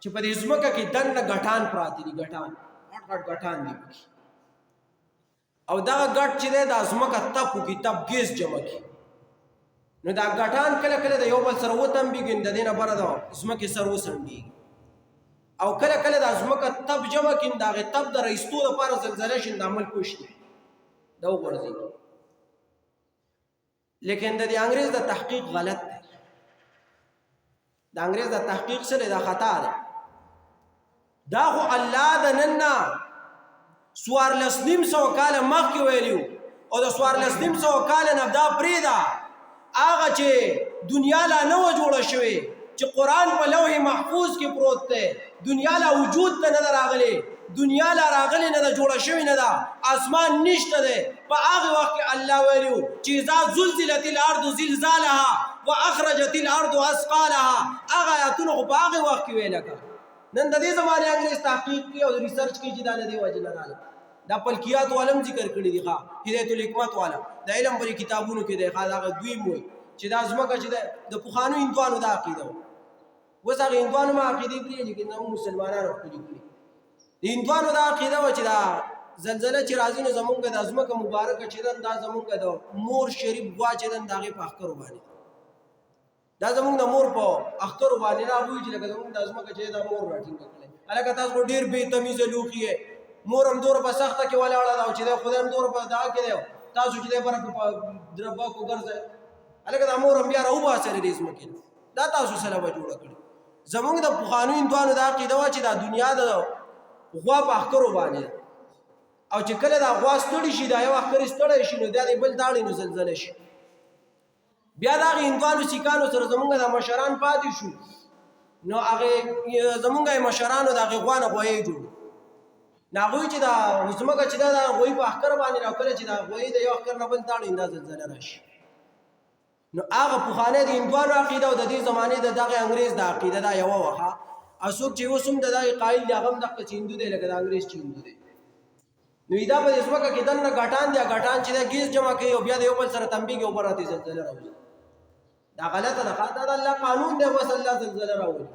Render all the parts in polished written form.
چې په دې ځمکه کې دنه غټان پراته دي، غټان غټ غټان دي او دا غټ چې د ځمکه تپو کې تپ ګیس جمع کی، نو دا غټان کله کله د یو بل سره وتم بيګین د دینه بره دا ځمکه سره وسنډي او کله کله د ځمکه تپ جمع کین دا غ تپ د رئیستو لپاره زلزلې شین د عمل کوشتي دا وګورځي. لیکن د انګريز د تحقیق غلط دی، د انګريز د تحقیق سره دا خطا ده. دا خو الله د نننا سوار لسنیم سو کال مخکې ویلیو او د سوار لسنیم سو کال نه دا پریدا هغه چې دنیا لا نه جوړه شوی چې قرآن په لوح محفوظ کې پروت دی، دنیا لا وجود ته نه راغلی، دنیا لا راغلی نه ده، جوړه شوی نه ده، اسمان نشته دی. په هغه وخت کې الله ویلو چې اذا زلزلت الارض زلزالها واخرجت الارض اثقالها، هغه آیاتونه په هغه وخت کې ویل کړه. نن د دې زمانه انګريز تحقیق کوي او ریسرچ کوي چې دا نه دی وجه نه راځي. دا پلکیات علم ذکر کړی دی، ښا هدایت الحکمت والا د علم په کتابونو کې دی، ښا دا دوی موي چې دا ځمکه چې د پخوانو هندوانو د عقیده و هغه هندوانو ما عقیده کړی، لیکن نو مسلمانانو خپل کړی. د هندوانو د عقیده و چې دا زلزلہ چې راځي نو زمونږ د ځمکه مبارکه چې دا زمونږ د مور شریف غوا چې دغه په اخکر باندې دا زمونږ د مور په اختر باندې راوي چې لکه زمونږ د ازمکه چې دا مور راټینګ کړي. الکه تاسو ډیر بے تمیز لوخي مور هم دور په سخته کې ولاړه دا چې خدای هم دور په دا کې دی، تاسو چې پر دربا کو ګرځي الکه دا مور هم بیا راو باسه دې ازمکه دا تاسو سره به جوړ کړي. زمونږ د پخوانو هندوانو دا عقیده و چې دا دنیا د غوا په اخکر باندې او چې کله دا غوا ستړي شي دا یو اخکر ستړي شي نو دا بل داړي نو زلزلہ شي. بیا دا هندوانو سیکانو سره زمونږ د مشران پاتې شو نو هغه زمونږ مشرانو د غوانه غوي جوړ ناغوي چې دا زمونږ چې دا غوي په اخکر باندې راکړي چې دا غوي د یو اخکر نه بل داړي انداز زلزلہ راشي. نو هغه په خانه د هندوانو عقیده او د دې زمانه د دغه انګريز د عقیده دا یو وخه اسوک چې وسوم د دغه قائل دی هغه د هندو دی لکه د انګريز چې هندو دی. نو دا په ځمکه کې دنه غټان دی، غټان چې د ګیس جمع کوي او بیا د یو بل سره تنبیه او براتي زلزلہ راوړي. دا غلطه ده، دا الله قانون دی، بس الله زلزلہ راوړي.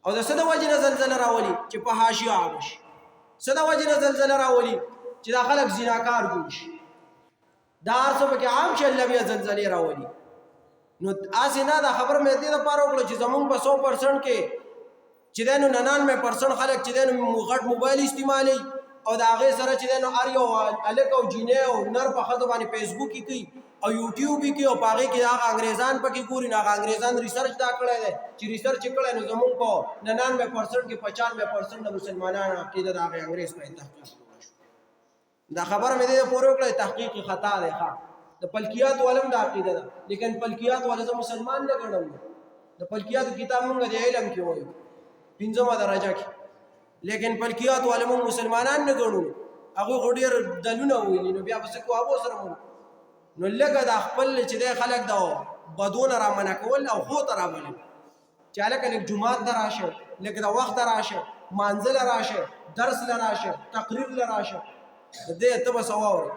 او د څه د وجې نه زلزلہ راوړي چې په حاشیه عامش، څه د وجې نه زلزلہ راوړي چې دا خلک زناکار جوړ شي، دا ارڅ په عام شي الله بیا زلزلې راوړي. نو اسنه دا خبر مې دې لپاره وکړه چې زمونږ په 100% کې چې دنو 99% خلک چې دنو غټ موبایل استعمالي او دا هغه سره چې دنو ار یو الک او جینې او نر په خاطر باندې فیسبوک کې او یوټیوب کې او پاغه کې هغه انګريزان پکې ګوري، نه انګريزان ریسرچ دا کړی دی چې ریسرچ کړی نو زمونږ په 99% کې 95% د مسلمانانو عقیده دا انګريز په تحقیق دا خبر مې دې پوره کړې تحقیق خطا دی. ښا د فلکیات علم دا عقیده ده، لیکن فلکیات ولې مسلمان نه ګڼل. د فلکیات کتاب موږ د علم کې وایو 5مه درجه کې، لیکن فلکیات علم مسلمانان نه ګڼو. هغه غوډیر دلونه ویلي نو بیا بس کو ابو سره مو نو لکه د خپل چې د خلک دا بدون را منع کول او خو تر راولي چې الکه لیک جمعه دراشه، لیک دا وخت دراشه، منزل راشه، درس لراشه، تقریر لراشه، دې ته بس واوري